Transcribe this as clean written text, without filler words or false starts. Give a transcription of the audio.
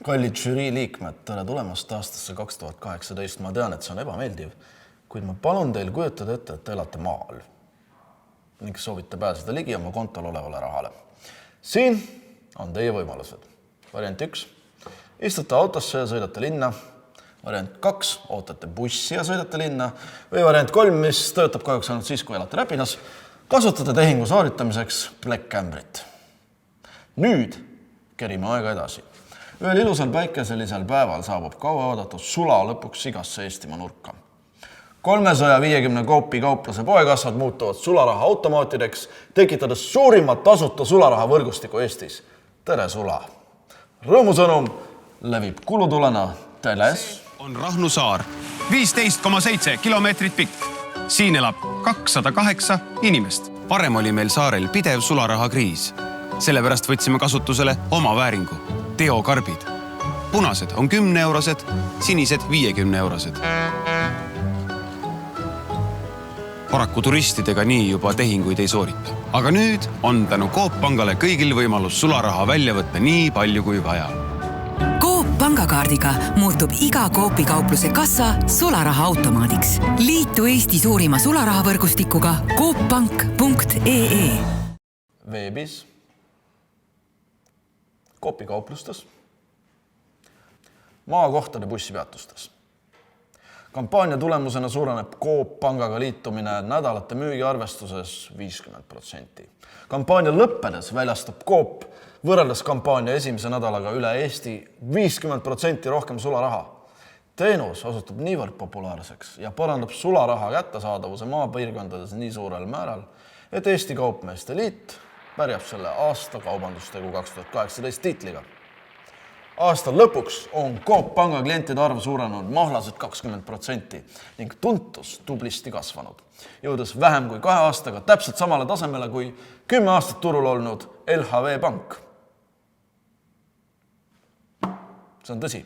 Kallid žürii liikmed, tere tulemast aastasse 2018. Ma tean, et see on ebameeldiv, kuid ma palun teil kujutada ette, et te elate maal ning soovite pääseda ligi oma kontol olevale rahale. Siin on teie võimalused. Variant 1. Istute autosse ja sõidate linna. Variant 2. Ootate bussi ja sõidate linna. Või variant 3, mis töötab kahjuks ainult siis, kui elate Räpinas. Kasutate tehingu saaritamiseks Black Cambrit. Nüüd kerime aega edasi. Ühel ilusal päikeselisel päeval saabub kaua oodatud sula lõpuks igasse Eestimaa nurka. 350 Coopi kauplase poekassad muutuvad sularaha automaatideks, tekitades suurimat tasuta sularaha võrgustiku Eestis. Tere sula! Rõõmusõnum levib kulutulena teles. On Rahnu saar, 15,7 kilomeetrit pikk. Siin elab 208 inimest. Varem oli meil saarel pidev sularahakriis. Sellepärast võtsime kasutusele oma vääringu. Teokarbid. Punased on 10-eurosed, sinised 50-eurosed. Paraku turistidega nii juba tehinguid ei soorita. Aga nüüd on tänu Coop Pangale kõigil võimalus sularaha välja võtta nii palju kui vaja. Coop pangakaardiga muutub iga Coopi kaupluse kassa sularaha automaadiks. Liitu Eesti suurima sularahavõrgustikuga cooppank.ee. Veebis, Coopi kauplustes, maakohtade bussipeatustes. Kampaania tulemusena suureneb Coop Pangaga liitumine nädalate müügiarvestuses 50%. Kampaania lõppedes väljastab Coop võrreldes kampaania esimese nädalaga üle Eesti 50% rohkem sularaha. Teenus osutub niivõrd populaarseks ja parandab sularaha kättesaadavuse maapiirkondades nii suurel määral, et Eesti Kaupmeeste Liit pärjab selle aasta kaubandustegu 2018 tiitliga. Aasta lõpuks on Coop Panga klientide arv suurenenud mahlased 20% ning tuntus tublisti kasvanud, jõudes vähem kui 2 aastaga täpselt samale tasemele kui 10 aastat turul olnud LHV Pank. See on tõsi.